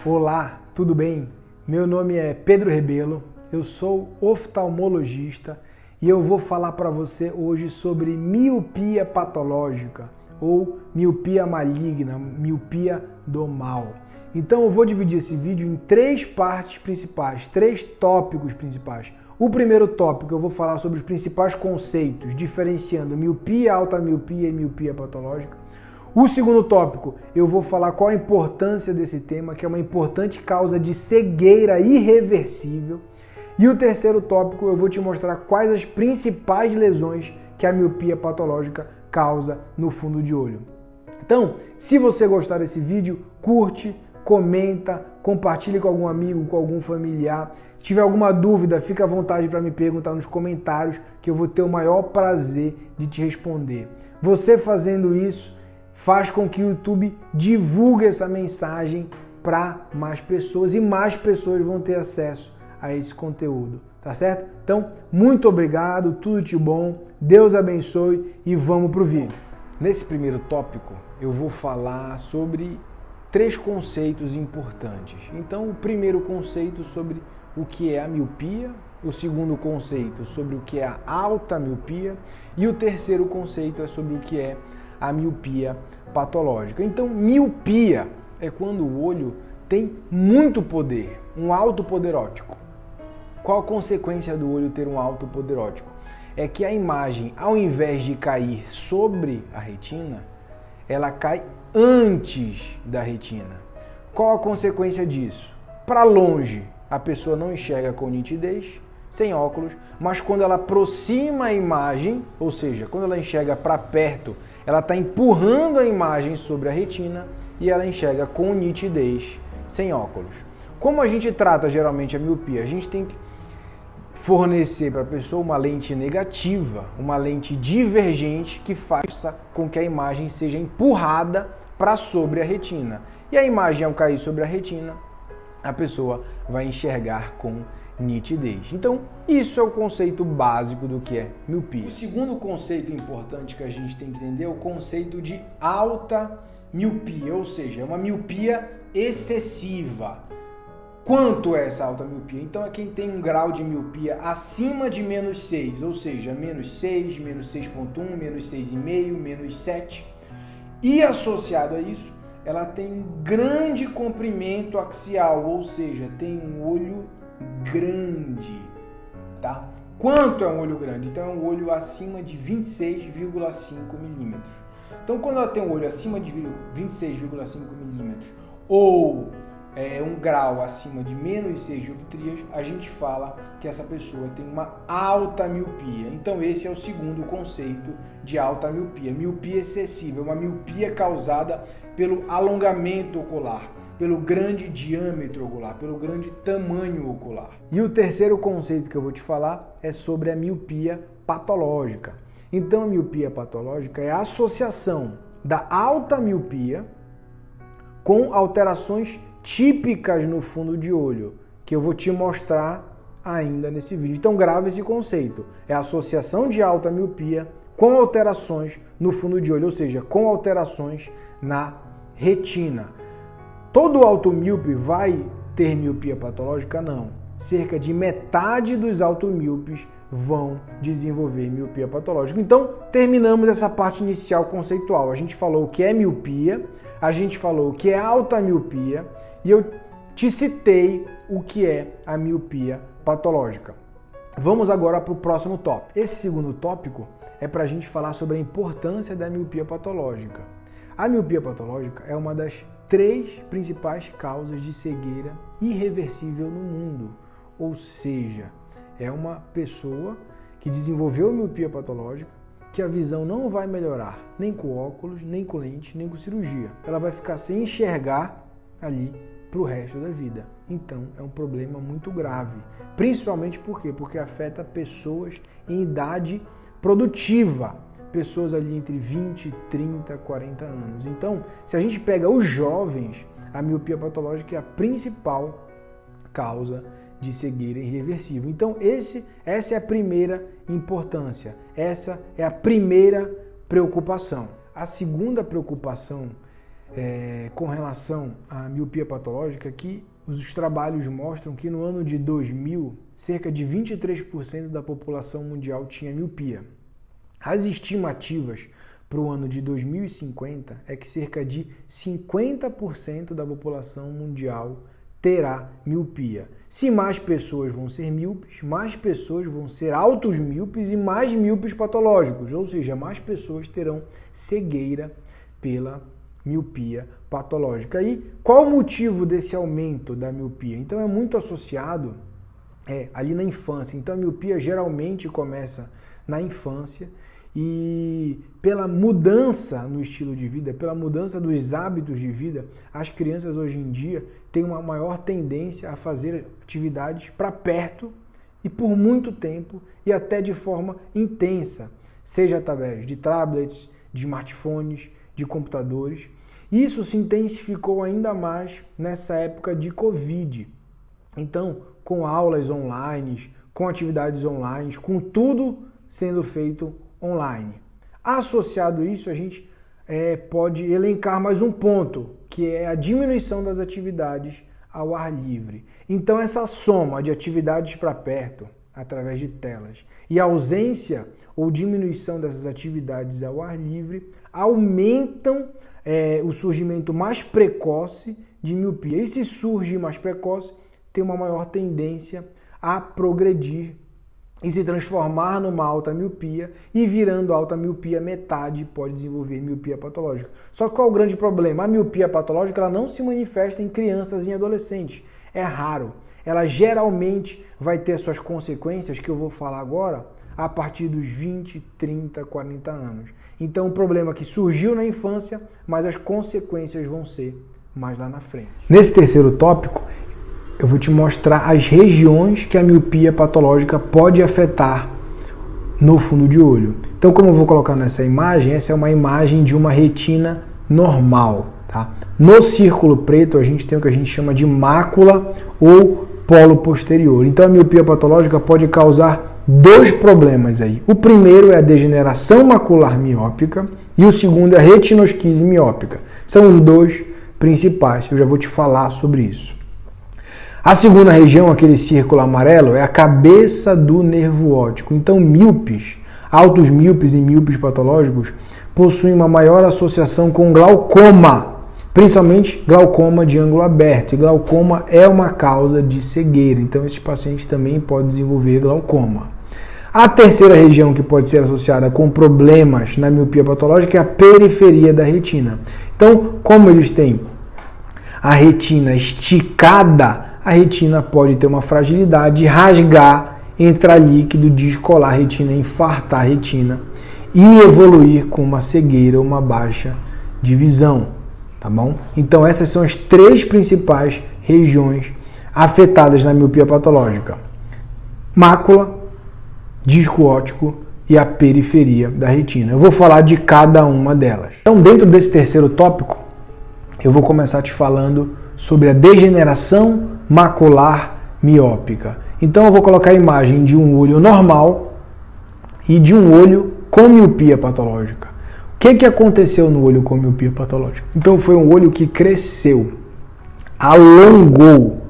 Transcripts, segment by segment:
Olá, tudo bem? Meu nome é Pedro Rebelo, eu sou oftalmologista e eu vou falar para você hoje sobre miopia patológica ou miopia maligna, miopia do mal. Então eu vou dividir esse vídeo em três partes principais, três tópicos principais. O primeiro tópico eu vou falar sobre os principais conceitos, diferenciando miopia, alta miopia e miopia patológica. O segundo tópico, eu vou falar qual a importância desse tema, que é uma importante causa de cegueira irreversível. E o terceiro tópico, eu vou te mostrar quais as principais lesões que a miopia patológica causa no fundo de olho. Então, se você gostar desse vídeo, curte, comenta, compartilhe com algum amigo, com algum familiar. Se tiver alguma dúvida, fica à vontade para me perguntar nos comentários, que eu vou ter o maior prazer de te responder. Você fazendo isso, faz com que o YouTube divulgue essa mensagem para mais pessoas e mais pessoas vão ter acesso a esse conteúdo, tá certo? Então, muito obrigado, tudo de bom, Deus abençoe e vamos pro vídeo. Nesse primeiro tópico, eu vou falar sobre três conceitos importantes. Então, o primeiro conceito sobre o que é a miopia, o segundo conceito sobre o que é a alta miopia e o terceiro conceito é sobre o que é a miopia patológica. Então, miopia é quando o olho tem muito poder, um alto poder óptico. Qual a consequência do olho ter um alto poder óptico? É que a imagem, ao invés de cair sobre a retina, ela cai antes da retina. Qual a consequência disso? Para longe, a pessoa não enxerga com nitidez, sem óculos, mas quando ela aproxima a imagem, ou seja, quando ela enxerga para perto, ela está empurrando a imagem sobre a retina e ela enxerga com nitidez, sem óculos. Como a gente trata geralmente a miopia? A gente tem que fornecer para a pessoa uma lente negativa, uma lente divergente que faça com que a imagem seja empurrada para sobre a retina. E a imagem, ao cair sobre a retina, a pessoa vai enxergar com nitidez. Então, isso é o conceito básico do que é miopia. O segundo conceito importante que a gente tem que entender é o conceito de alta miopia, ou seja, é uma miopia excessiva. Quanto é essa alta miopia? Então, é quem tem um grau de miopia acima de -6, ou seja, -6, -6.1, -6,5, -7. E associado a isso, ela tem um grande comprimento axial, ou seja, tem um olho grande, tá? Quanto é um olho grande? Então é um olho acima de 26,5 milímetros. Então quando ela tem um olho acima de 26,5 milímetros ou um grau acima de -6 dioptrias, a gente fala que essa pessoa tem uma alta miopia. Então esse é o segundo conceito de alta miopia. Miopia excessiva, uma miopia causada pelo alongamento ocular, pelo grande diâmetro ocular, pelo grande tamanho ocular. E o terceiro conceito que eu vou te falar é sobre a miopia patológica. Então a miopia patológica é a associação da alta miopia com alterações típicas no fundo de olho, que eu vou te mostrar ainda nesse vídeo. Então grava esse conceito, é a associação de alta miopia com alterações no fundo de olho, ou seja, com alterações na retina. Todo automíope vai ter miopia patológica? Não. Cerca de metade dos automíopes vão desenvolver miopia patológica. Então, terminamos essa parte inicial conceitual. A gente falou o que é miopia, a gente falou o que é alta miopia e eu te citei o que é a miopia patológica. Vamos agora para o próximo tópico. Esse segundo tópico é para a gente falar sobre a importância da miopia patológica. A miopia patológica é uma das três principais causas de cegueira irreversível no mundo. Ou seja, é uma pessoa que desenvolveu miopia patológica que a visão não vai melhorar nem com óculos, nem com lente, nem com cirurgia. Ela vai ficar sem enxergar ali para o resto da vida. Então, é um problema muito grave. Principalmente por quê? Porque afeta pessoas em idade produtiva. Pessoas ali entre 20, 30, 40 anos. Então, se a gente pega os jovens, a miopia patológica é a principal causa de cegueira irreversível. Então, essa é a primeira importância. Essa é a primeira preocupação. A segunda preocupação com relação à miopia patológica que os trabalhos mostram que no ano de 2000, cerca de 23% da população mundial tinha miopia. As estimativas para o ano de 2050 é que cerca de 50% da população mundial terá miopia. Se mais pessoas vão ser míopes, mais pessoas vão ser altos míopes e mais míopes patológicos, ou seja, mais pessoas terão cegueira pela miopia patológica. E qual o motivo desse aumento da miopia? Então é muito associado ali na infância. Então a miopia geralmente começa na infância e pela mudança no estilo de vida, pela mudança dos hábitos de vida, as crianças hoje em dia têm uma maior tendência a fazer atividades para perto e por muito tempo e até de forma intensa, seja através de tablets, de smartphones, de computadores. Isso se intensificou ainda mais nessa época de Covid. Então, com aulas online, com atividades online, com tudo sendo feito online. Associado a isso, a gente pode elencar mais um ponto, que é a diminuição das atividades ao ar livre. Então, essa soma de atividades para perto, através de telas, e a ausência ou diminuição dessas atividades ao ar livre, aumentam o surgimento mais precoce de miopia. E se surge mais precoce, tem uma maior tendência a progredir e se transformar numa alta miopia, e virando alta miopia, metade pode desenvolver miopia patológica. Só que qual é o grande problema? A miopia patológica ela não se manifesta em crianças e em adolescentes. É raro. Ela geralmente vai ter suas consequências, que eu vou falar agora, a partir dos 20, 30, 40 anos. Então, o problema é que surgiu na infância, mas as consequências vão ser mais lá na frente. Nesse terceiro tópico, eu vou te mostrar as regiões que a miopia patológica pode afetar no fundo de olho. Então, como eu vou colocar nessa imagem, essa é uma imagem de uma retina normal, tá? No círculo preto, a gente tem o que a gente chama de mácula ou polo posterior. Então, a miopia patológica pode causar dois problemas aí. O primeiro é a degeneração macular miópica e o segundo é a retinosquise miópica. São os dois principais, eu já vou te falar sobre isso. A segunda região, aquele círculo amarelo, é a cabeça do nervo óptico. Então, míopes, altos míopes e míopes patológicos possuem uma maior associação com glaucoma, principalmente glaucoma de ângulo aberto. E glaucoma é uma causa de cegueira, então esses pacientes também podem desenvolver glaucoma. A terceira região que pode ser associada com problemas na miopia patológica é a periferia da retina. Então, como eles têm a retina esticada, a retina pode ter uma fragilidade, rasgar, entrar líquido, descolar a retina, infartar a retina e evoluir com uma cegueira ou uma baixa de visão, tá bom? Então essas são as três principais regiões afetadas na miopia patológica: mácula, disco óptico e a periferia da retina. Eu vou falar de cada uma delas. Então, dentro desse terceiro tópico, eu vou começar te falando sobre a degeneração macular miópica. Então eu vou colocar a imagem de um olho normal e de um olho com miopia patológica. O que aconteceu no olho com miopia patológica? Então foi um olho que cresceu, alongou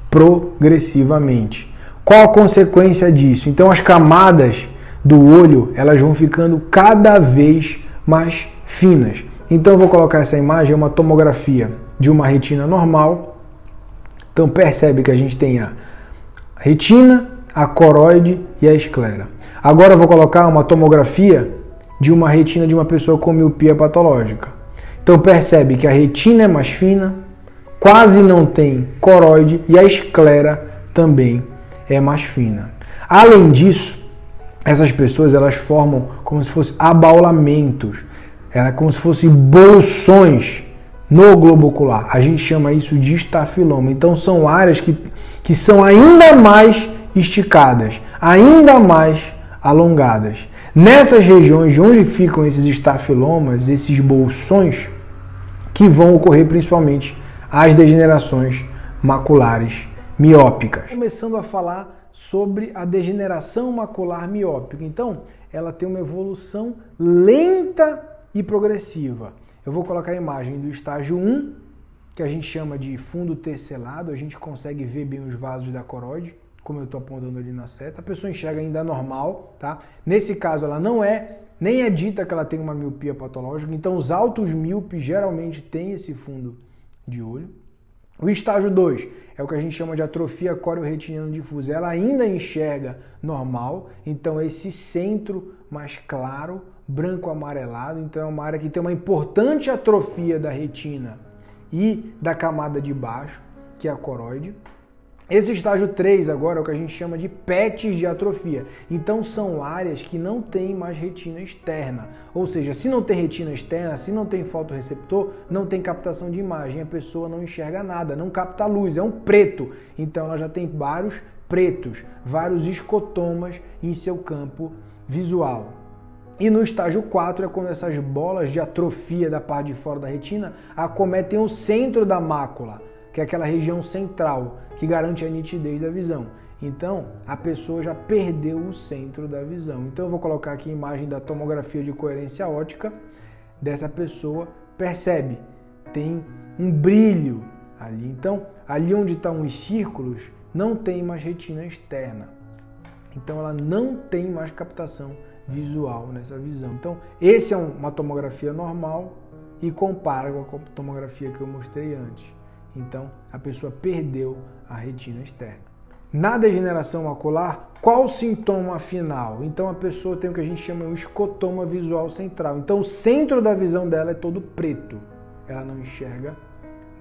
progressivamente. Qual a consequência disso? Então as camadas do olho elas vão ficando cada vez mais finas. Então eu vou colocar essa imagem, é uma tomografia de uma retina normal. Então percebe que a gente tem a retina, a coroide e a esclera. Agora eu vou colocar uma tomografia de uma retina de uma pessoa com miopia patológica. Então percebe que a retina é mais fina, quase não tem coroide e a esclera também é mais fina. Além disso, essas pessoas elas formam como se fossem abaulamentos, como se fossem bolsões no globo ocular. A gente chama isso de estafiloma. Então são áreas que são ainda mais esticadas, ainda mais alongadas. Nessas regiões de onde ficam esses estafilomas, esses bolsões, que vão ocorrer principalmente as degenerações maculares miópicas. Começando a falar sobre a degeneração macular miópica. Então, ela tem uma evolução lenta e progressiva. Eu vou colocar a imagem do estágio 1, que a gente chama de fundo tecelado, a gente consegue ver bem os vasos da coroide, como eu estou apontando ali na seta. A pessoa enxerga ainda normal, tá? Nesse caso, ela nem é dita que ela tem uma miopia patológica, então os altos míopes geralmente têm esse fundo de olho. O estágio 2 é o que a gente chama de atrofia coreo-retiniana difusa. Ela ainda enxerga normal, então esse centro mais claro, branco-amarelado, então é uma área que tem uma importante atrofia da retina e da camada de baixo, que é a coroide. Esse estágio 3 agora é o que a gente chama de PETs de atrofia. Então são áreas que não tem mais retina externa. Ou seja, se não tem retina externa, se não tem fotorreceptor, não tem captação de imagem. A pessoa não enxerga nada, não capta luz, é um preto. Então ela já tem vários pretos, vários escotomas em seu campo visual. E no estágio 4 é quando essas bolas de atrofia da parte de fora da retina acometem o centro da mácula, que é aquela região central, que garante a nitidez da visão. Então, a pessoa já perdeu o centro da visão. Então, eu vou colocar aqui a imagem da tomografia de coerência óptica dessa pessoa. Percebe? Tem um brilho ali. Então, ali onde estão os círculos, não tem mais retina externa. Então, ela não tem mais captação visual nessa visão. Então, esse é uma tomografia normal e compara com a tomografia que eu mostrei antes. Então, a pessoa perdeu a retina externa. Na degeneração macular, qual o sintoma final? Então, a pessoa tem o que a gente chama de escotoma visual central. Então, o centro da visão dela é todo preto. Ela não enxerga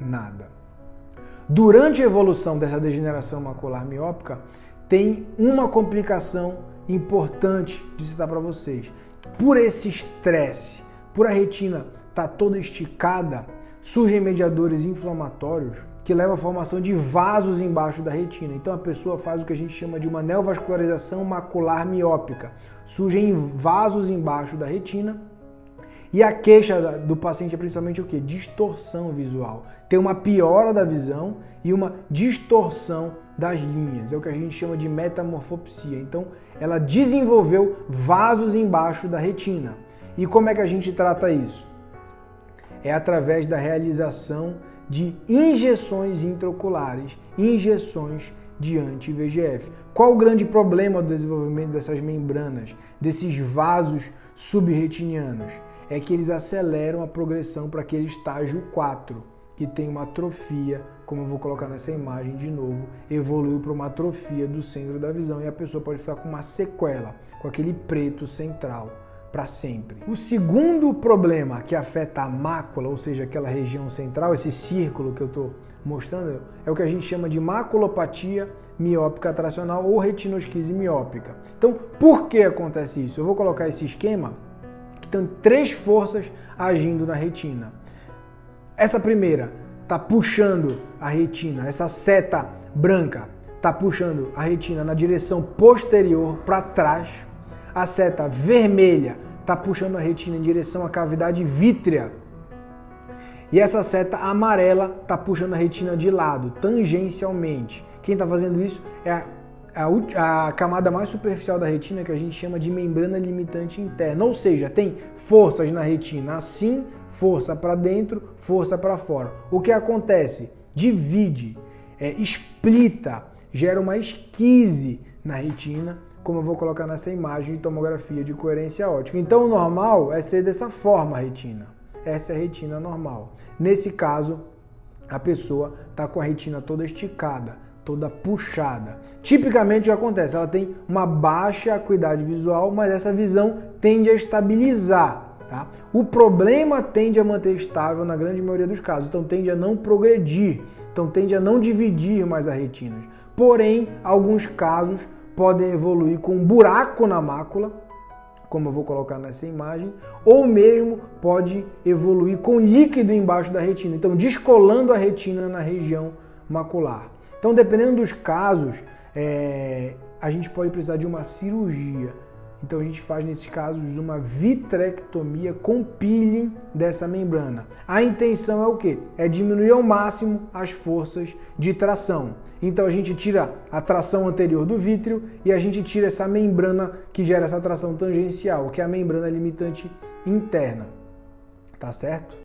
nada. Durante a evolução dessa degeneração macular miópica, tem uma complicação importante de citar para vocês. Por esse estresse, por a retina estar toda esticada, surgem mediadores inflamatórios que levam à formação de vasos embaixo da retina. Então a pessoa faz o que a gente chama de uma neovascularização macular miópica. Surgem vasos embaixo da retina e a queixa do paciente é principalmente o quê? Distorção visual. Tem uma piora da visão e uma distorção das linhas. É o que a gente chama de metamorfopsia. Então ela desenvolveu vasos embaixo da retina. E como é que a gente trata isso? É através da realização de injeções intraoculares, injeções de anti-VEGF. Qual o grande problema do desenvolvimento dessas membranas, desses vasos subretinianos? É que eles aceleram a progressão para aquele estágio 4, que tem uma atrofia, como eu vou colocar nessa imagem de novo, evoluiu para uma atrofia do centro da visão e a pessoa pode ficar com uma sequela, com aquele preto central, para sempre. O segundo problema que afeta a mácula, ou seja, aquela região central, esse círculo que eu estou mostrando, é o que a gente chama de maculopatia miópica tracional ou retinosquise miópica. Então, por que acontece isso? Eu vou colocar esse esquema que tem 3 forças agindo na retina. Essa primeira está puxando a retina, essa seta branca está puxando a retina na direção posterior para trás. A seta vermelha está puxando a retina em direção à cavidade vítrea. E essa seta amarela está puxando a retina de lado, tangencialmente. Quem está fazendo isso é a camada mais superficial da retina, que a gente chama de membrana limitante interna. Ou seja, tem forças na retina assim, força para dentro, força para fora. O que acontece? Divide, explita, gera uma esquise na retina, como eu vou colocar nessa imagem de tomografia de coerência óptica. Então o normal é ser dessa forma a retina. Essa é a retina normal. Nesse caso, a pessoa está com a retina toda esticada, toda puxada. Tipicamente o que acontece? Ela tem uma baixa acuidade visual, mas essa visão tende a estabilizar. Tá? O problema tende a manter estável na grande maioria dos casos, então tende a não progredir, então tende a não dividir mais a retina. Porém, alguns casos podem evoluir com um buraco na mácula, como eu vou colocar nessa imagem, ou mesmo pode evoluir com líquido embaixo da retina, então descolando a retina na região macular. Então, dependendo dos casos, a gente pode precisar de uma cirurgia. Então a gente faz nesses casos uma vitrectomia com peeling dessa membrana. A intenção é o quê? É diminuir ao máximo as forças de tração. Então a gente tira a tração anterior do vítreo e a gente tira essa membrana que gera essa tração tangencial, que é a membrana limitante interna. Tá certo?